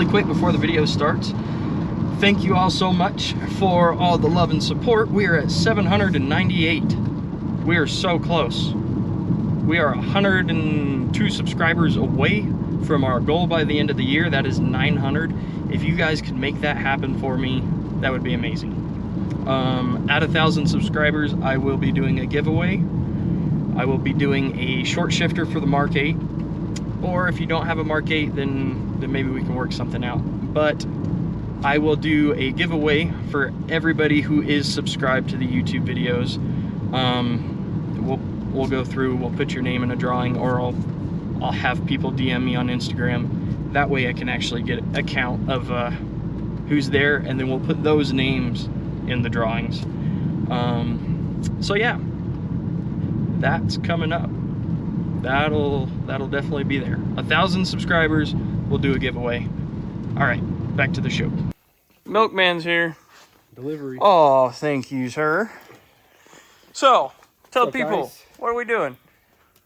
quick before the video starts. Thank you all so much for all the love and support. We are at 798. We are so close. We are 102 subscribers away from our goal by the end of the year. That is 900. If you guys could make that happen for me, that would be amazing. At 1,000 subscribers, I will be doing a giveaway. I will be doing a short shifter for the Mark 8. Or if you don't have a Mark 8, then maybe we can work something out. But I will do a giveaway for everybody who is subscribed to the YouTube videos. We'll go through, we'll put your name in a drawing, or I'll have people DM me on Instagram. That way I can actually get a count of who's there, and then we'll put those names in the drawings. So yeah, that's coming up. That'll definitely be there. 1,000 subscribers, we'll do a giveaway. All right, back to the show. Milkman's here. Delivery. Oh, thank you, sir. So, tell What's up, people, guys? what are we doing?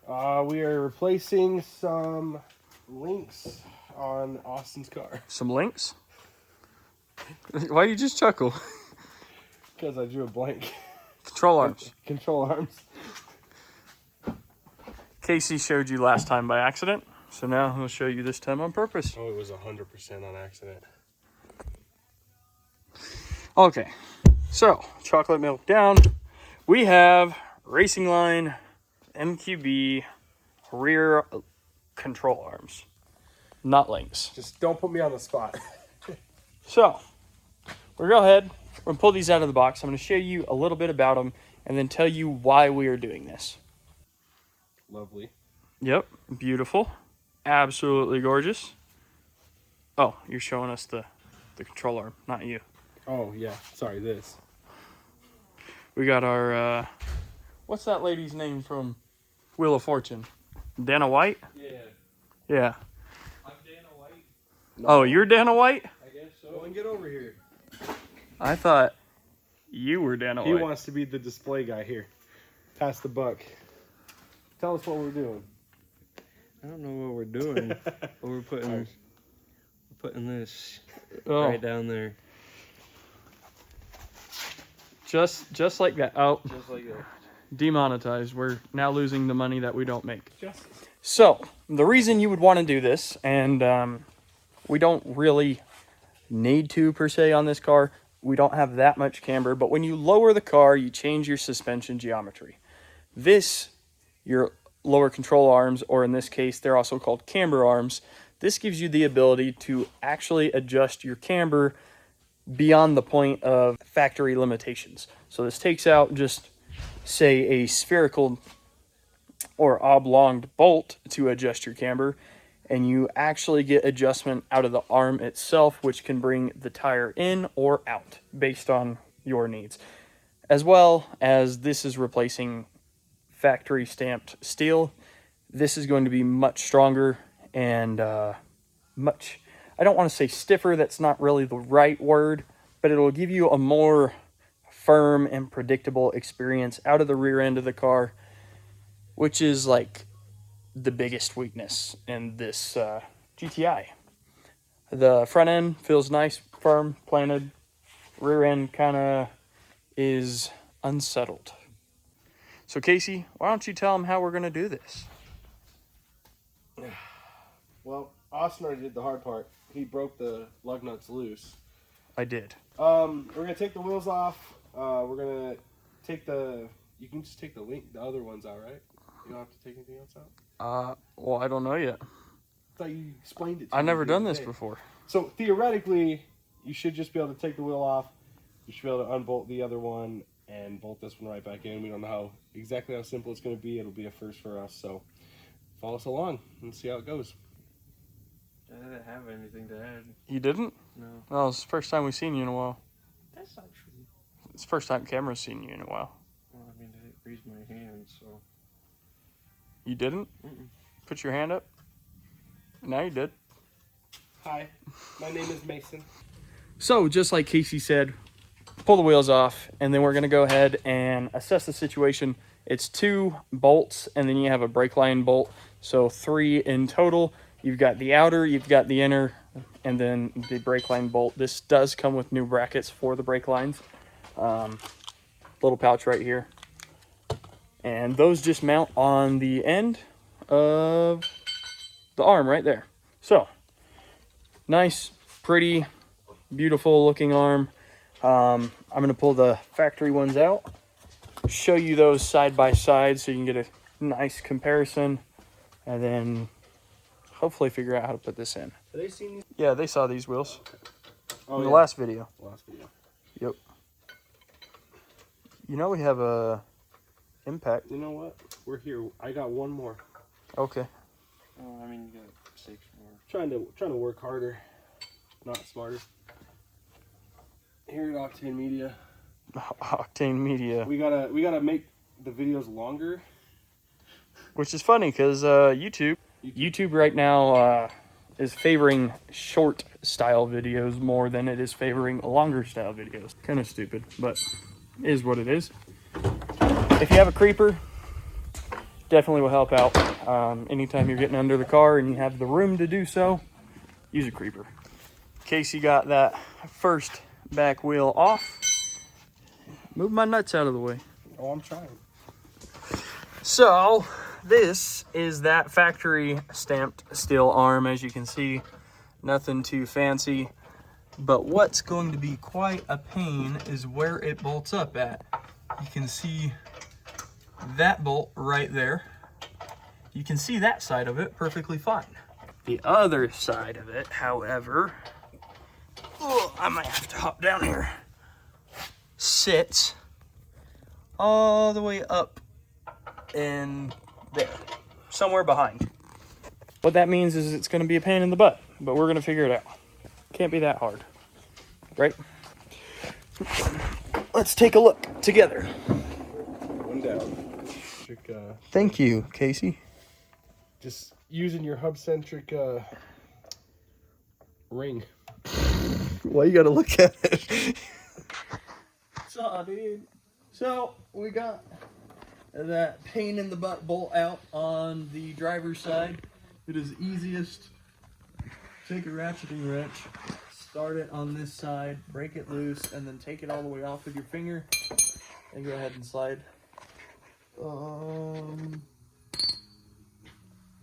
We are replacing some links on Austin's car. Some links? Why do you just chuckle? Because I drew a blank. Control arms. Control arms. Casey showed you last time by accident, so now he'll show you this time on purpose. Oh, it was 100% on accident. Okay, so chocolate milk down. We have Racingline MQB rear control arms, not links. Just don't put me on the spot. So we're gonna go ahead, we're gonna pull these out of the box. I'm gonna show you a little bit about them and then tell you why we are doing this. Lovely. Yep, beautiful, absolutely gorgeous. Oh, you're showing us the control arm, not you. Oh, yeah. Sorry, this. We got our, what's that lady's name from Wheel of Fortune? Dana White? Yeah. Yeah. I'm Dana White. No. Oh, you're Dana White? I guess so. Go and get over here. I thought you were Dana White. He wants to be the display guy here. Pass the buck. Tell us what we're doing. I don't know what we're doing, but we're putting this right right down there. Just like that. Oh, Just like that. demonetized. We're now losing the money that we don't make. So the reason you would want to do this, and we don't really need to per se on this car. We don't have that much camber, but when you lower the car, you change your suspension geometry. This, your lower control arms, or in this case, they're also called camber arms. This gives you the ability to actually adjust your camber beyond the point of factory limitations. So this takes out just, say, a spherical or oblonged bolt to adjust your camber, and you actually get adjustment out of the arm itself, which can bring the tire in or out based on your needs. As well as this is replacing factory stamped steel. This is going to be much stronger and much, I don't want to say stiffer, that's not really the right word, but it'll give you a more firm and predictable experience out of the rear end of the car, which is like the biggest weakness in this GTI. The front end feels nice, firm, planted. Rear end kind of is unsettled. So Casey, why don't you tell them how we're going to do this? Well, Austin already did the hard part. He broke the lug nuts loose. I did. We're gonna take the wheels off. We're gonna take the. You can just take the other ones out, right? You don't have to take anything else out. Well, I don't know yet. I thought you explained it to me. I've never the done other this day. before. So theoretically, you should just be able to take the wheel off. You should be able to unbolt the other one and bolt this one right back in. We don't know exactly how simple it's going to be. It'll be a first for us. So follow us along and see how it goes. I didn't have anything to add. You didn't? No. Well, it's the first time we've seen you in a while. That's not true. It's the first time camera's seen you in a while. Well, I mean, I didn't raise my hand, so. You didn't? Mm-mm. Put your hand up? Now you did. Hi, my name is Mason. So, just like Casey said, pull the wheels off, and then we're going to go ahead and assess the situation. It's 2 bolts, and then you have a brake line bolt, so 3 in total. You've got the outer, you've got the inner. and then the brake line bolt. This does come with new brackets for the brake lines. Little pouch right here. And those just mount on the end of the arm right there. So, nice, pretty, beautiful looking arm. I'm going to pull the factory ones out, show you those side by side so you can get a nice comparison, and then hopefully figure out how to put this in. Have they seen these? Yeah, they saw these wheels Oh, in yeah. the last video. Last video. Yep. You know we have a impact. You know what? We're here. I got one more. Okay. Oh, I mean, you got 6 more. Trying to work harder, not smarter. Here at Octane Media, Octane Media. we gotta make the videos longer. Which is funny because YouTube right now is favoring short style videos more than it is favoring longer style videos. Kind of stupid, but is what it is. If you have a creeper, definitely will help out. Anytime you're getting under the car and you have the room to do so, use a creeper. Casey got that first back wheel off. Move my nuts out of the way. Oh, I'm trying. So this is that factory stamped steel arm. As you can see, nothing too fancy, but what's going to be quite a pain is where it bolts up at. You can see that bolt right there. You can see that side of it perfectly fine. The other side of it, however, I might have to hop down here, sits all the way up and there, somewhere behind. What that means is it's going to be a pain in the butt, but we're going to figure it out. Can't be that hard, right? Let's take a look together. One down. Thank you, Casey. Just using your hub-centric ring. Why you gotta look at it? So, dude. So, we got that pain in the butt bolt out on the driver's side. It is easiest. Take a ratcheting wrench, start it on this side, break it loose, and then take it all the way off with your finger, and go ahead and slide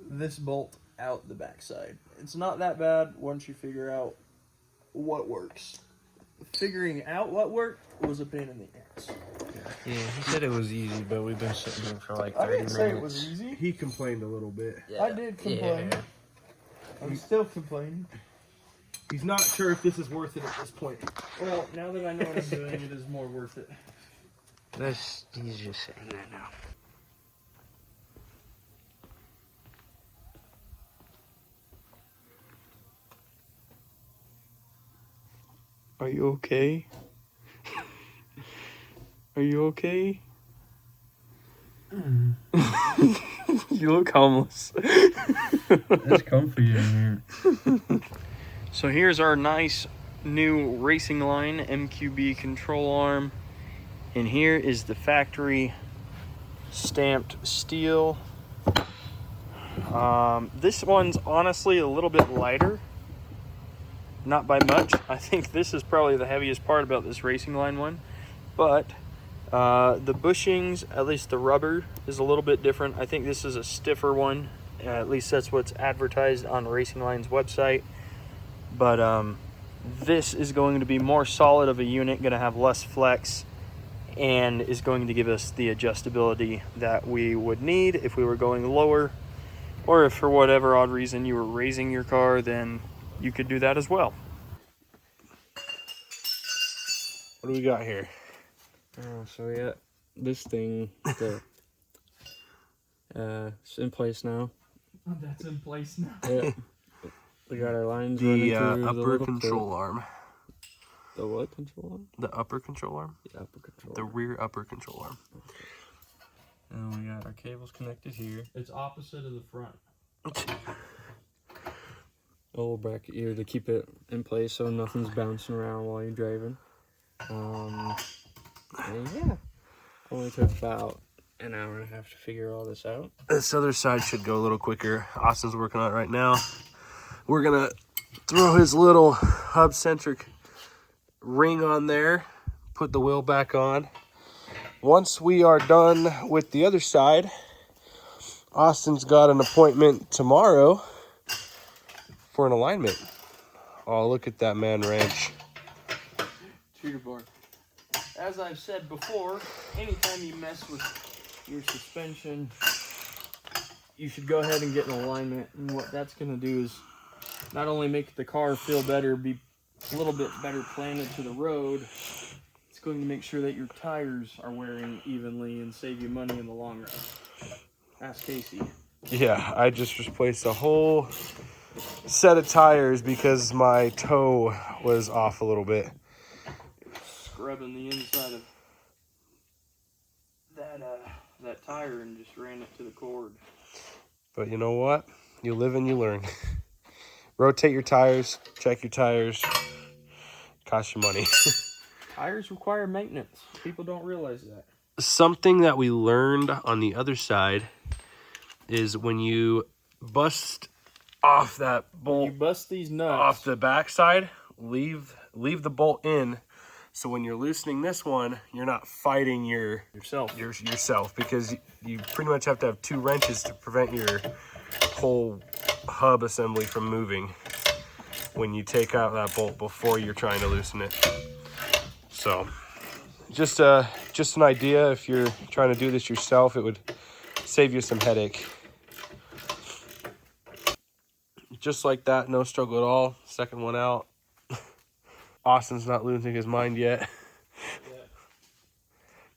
this bolt out the backside. It's not that bad once you figure out what works. Figuring out what worked was a pain in the ass. Yeah, he said it was easy, but we've been sitting here for like 30 I didn't minutes. say it was easy. He complained a little bit. Yeah. I did complain. Yeah. I'm still complaining. He's not sure if this is worth it at this point. Well, now that I know what I'm doing, it is more worth it. He's just saying that now. Are you okay? Are you okay? You look homeless. It's comfy in here. So here's our nice new Racingline MQB control arm. And here is the factory stamped steel. This one's honestly a little bit lighter. Not by much. I think this is probably the heaviest part about this Racingline one. But the bushings, at least the rubber, is a little bit different. I think this is a stiffer one. At least that's what's advertised on Racingline's website. But this is going to be more solid of a unit, going to have less flex, and is going to give us the adjustability that we would need if we were going lower, or if for whatever odd reason you were raising your car, then you could do that as well. What do we got here? Oh, so we got this thing that it's in place now. That's in place now. Yeah. We got our lines running through the upper little control clip. arm. The what control arm? The upper control arm? The upper control The arm. rear upper control arm. And we got our cables connected here. It's opposite of the front. A little bracket here to keep it in place so nothing's bouncing around while you're driving. And yeah, only took about an hour and a half to figure all this out. This other side should go a little quicker. Austin's working on it right now. We're gonna throw his little hub-centric ring on there, put the wheel back on. Once we are done with the other side, Austin's got an appointment tomorrow for an alignment. Oh, look at that man wrench. Cheater bar. As I've said before, anytime you mess with your suspension, you should go ahead and get an alignment. And what that's going to do is not only make the car feel better, be a little bit better planted to the road, it's going to make sure that your tires are wearing evenly and save you money in the long run. Ask Casey. Yeah, I just replaced a whole set of tires because my toe was off a little bit. Scrubbing the inside of that tire and just ran it to the cord. But you know what? You live and you learn. Rotate your tires, check your tires, cost you money. Tires require maintenance. People don't realize that. Something that we learned on the other side is when you bust off that bolt, You bust these nuts off the backside, leave the bolt in. So when you're loosening this one, you're not fighting yourself because you pretty much have to have 2 wrenches to prevent your whole hub assembly from moving when you take out that bolt before you're trying to loosen it. So just an idea. If you're trying to do this yourself, it would save you some headache. Just like that, no struggle at all. Second one out. Austin's not losing his mind yet. Yeah.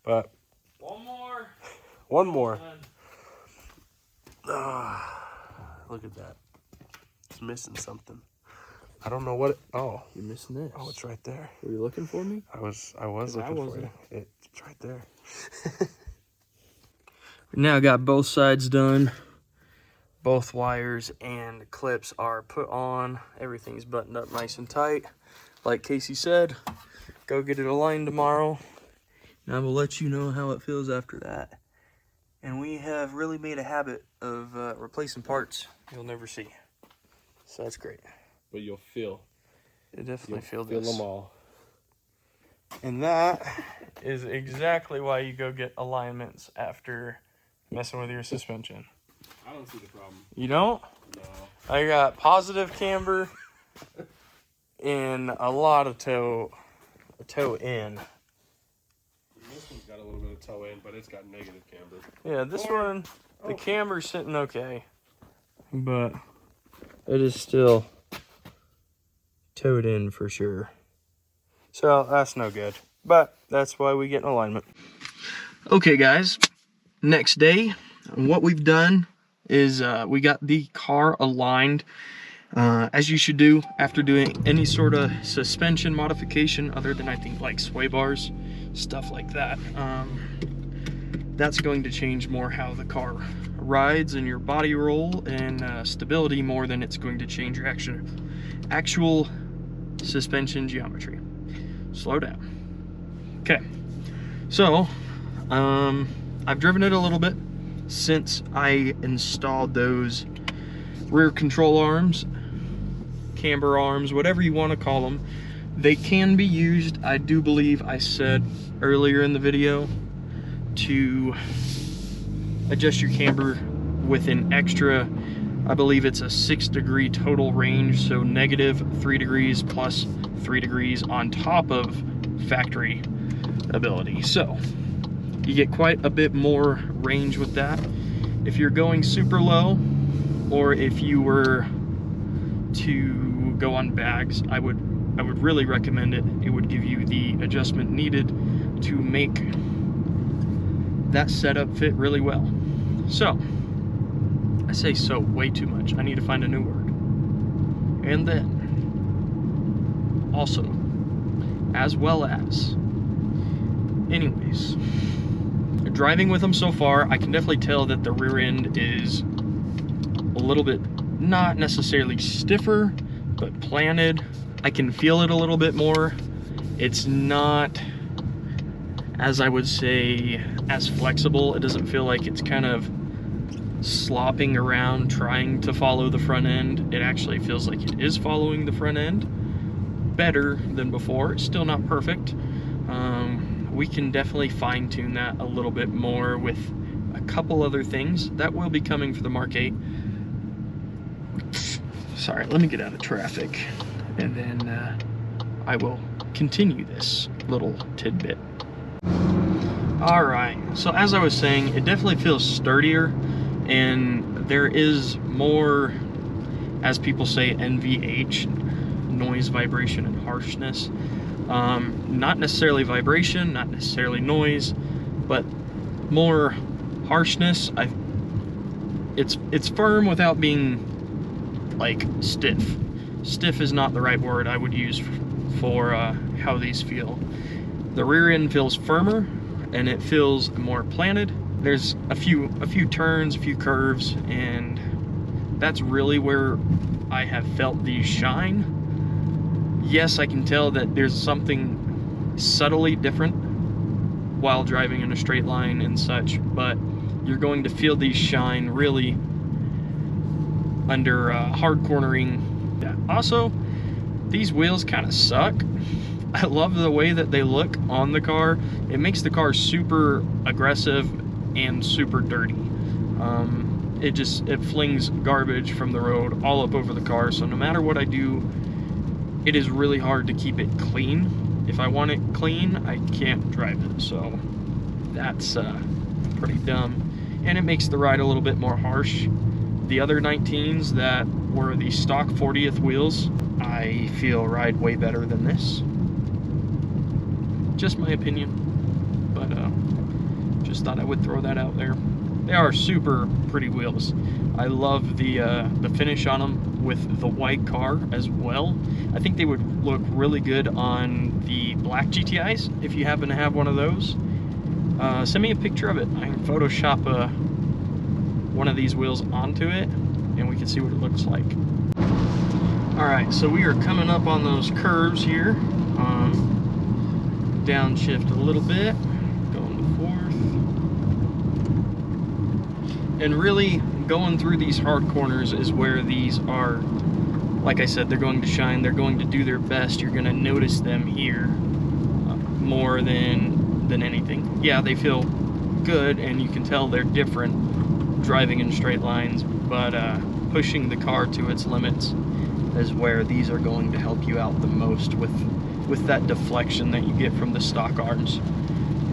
But one more. Look at that. It's missing something. I don't know what it, oh. You're missing this. Oh, it's right there. Were you looking for me? I was looking for you. It's right there. Now got both sides done. Both wires and clips are put on. Everything's buttoned up nice and tight. Like Casey said, go get it aligned tomorrow. And I will let you know how it feels after that. And we have really made a habit of replacing parts you'll never see. So that's great. But you'll feel. You definitely feel Feel this. them all. And that is exactly why you go get alignments after messing with your suspension. I don't see the problem. You don't? No. I got positive camber and a lot of toe in. This one's got a little bit of toe in, but it's got negative camber. Yeah, this one, the camber's sitting okay, but it is still toed in for sure. So that's no good, but that's why we get an alignment. Okay guys, next day, what we've done is we got the car aligned as you should do after doing any sort of suspension modification other than I think like sway bars, stuff like that. That's going to change more how the car rides and your body roll and stability more than it's going to change your actual suspension geometry. Slow down. Okay, so I've driven it a little bit since I installed those rear control arms, camber arms, whatever you want to call them. They can be used, I do believe I said earlier in the video, to adjust your camber with an extra, I believe it's a 6-degree total range, so -3 degrees plus 3 degrees on top of factory ability. So you get quite a bit more range with that. If you're going super low, or if you were to go on bags, I would really recommend it. It would give you the adjustment needed to make that setup fit really well. So, I say so way too much. I need to find a new word. And then, also, as well as, anyways, driving with them so far, I can definitely tell that the rear end is a little bit, not necessarily stiffer, but planted. I can feel it a little bit more. It's not, as I would say, as flexible. It doesn't feel like it's kind of slopping around trying to follow the front end. It actually feels like it is following the front end better than before. It's still not perfect. We can definitely fine-tune that a little bit more with a couple other things that will be coming for the Mark 8. Sorry, let me get out of traffic, and then I will continue this little tidbit. Alright, so as I was saying, it definitely feels sturdier, and there is more, as people say, NVH, noise, vibration, and harshness. Not necessarily vibration, not necessarily noise, but more harshness. It's firm without being like stiff. Stiff is not the right word I would use for how these feel. The rear end feels firmer, and it feels more planted. There's a few turns, a few curves, and that's really where I have felt these shine. Yes, I can tell that there's something subtly different while driving in a straight line and such, but you're going to feel these shine really under hard cornering. Yeah. Also, these wheels kind of suck. I love the way that they look on the car. It makes the car super aggressive and super dirty. It flings garbage from the road all up over the car, so no matter what I do, it is really hard to keep it clean. If I want it clean, I can't drive it, so that's pretty dumb. And it makes the ride a little bit more harsh. The other 19s that were the stock 40th wheels, I feel ride way better than this. Just my opinion, but just thought I would throw that out there. They are super pretty wheels. I love the finish on them with the white car as well. I think they would look really good on the black GTIs if you happen to have one of those. Send me a picture of it. I can Photoshop one of these wheels onto it, and we can see what it looks like. Alright, so we are coming up on those curves here. Downshift a little bit, going to fourth. And really, going through these hard corners is where these are, like I said, they're going to shine, they're going to do their best. You're going to notice them here more than anything. Yeah, they feel good, and you can tell they're different driving in straight lines, but pushing the car to its limits is where these are going to help you out the most with that deflection that you get from the stock arms.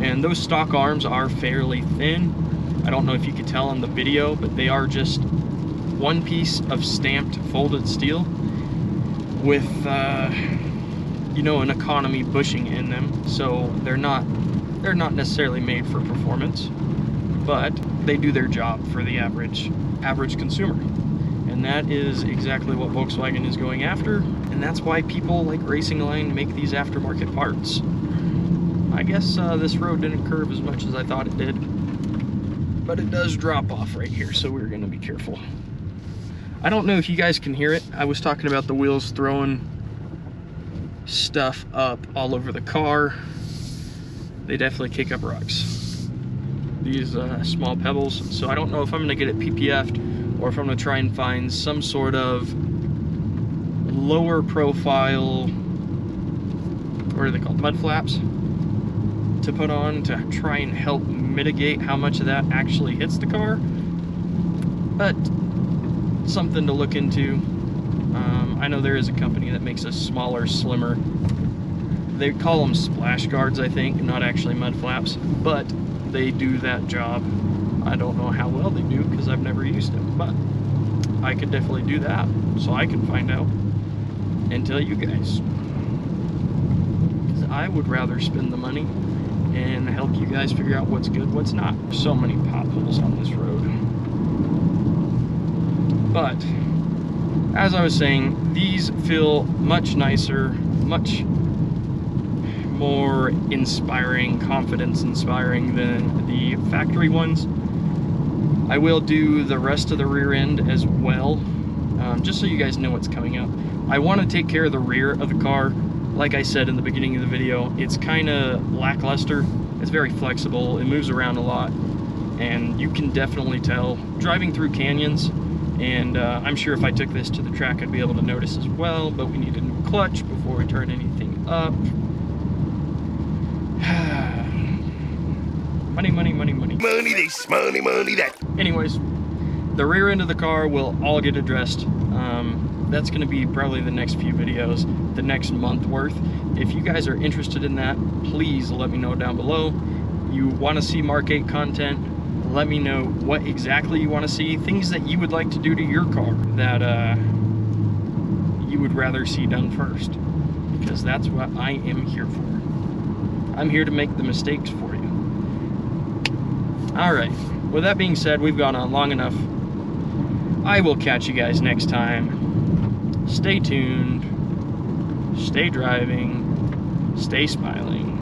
And those stock arms are fairly thin. I don't know if you could tell in the video, but they are just one piece of stamped folded steel with you know, an economy bushing in them. So they're not necessarily made for performance, but they do their job for the average consumer. And that is exactly what Volkswagen is going after, and that's why people like Racingline make these aftermarket parts. I guess this road didn't curve as much as I thought it did, but it does drop off right here, so we're going to be careful. I don't know if you guys can hear it. I was talking about the wheels throwing stuff up all over the car. They definitely kick up rocks. These small pebbles, so I don't know if I'm going to get it PPF'd or if I'm going to try and find some sort of lower profile, what are they called, mud flaps, to put on to try and help mitigate how much of that actually hits the car. But something to look into. I know there is a company that makes a smaller, slimmer, they call them splash guards, I think, not actually mud flaps, but they do that job. I don't know how well they do because I've never used them, but I could definitely do that, so I can find out and tell you guys. Because I would rather spend the money and help you guys figure out what's good, what's not. There's so many potholes on this road. But as I was saying, these feel much nicer, much more inspiring, confidence inspiring than the factory ones. I will do the rest of the rear end as well, just so you guys know what's coming up. I want to take care of the rear of the car. Like I said in the beginning of the video, it's kind of lackluster. It's very flexible, it moves around a lot, and you can definitely tell driving through canyons. And I'm sure if I took this to the track, I'd be able to notice as well, but we need a new clutch before we turn anything up. Money, money, money, money. Money this, money, money that. Anyways, the rear end of the car will all get addressed. That's going to be probably the next few videos, the next month worth. If you guys are interested in that, please let me know down below. You want to see Mark 8 content, let me know what exactly you want to see, things that you would like to do to your car that you would rather see done first, because that's what I am here for. I'm here to make the mistakes for you. All right, with that being said, we've gone on long enough. I will catch you guys next time. Stay tuned, stay driving, stay smiling.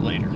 Later.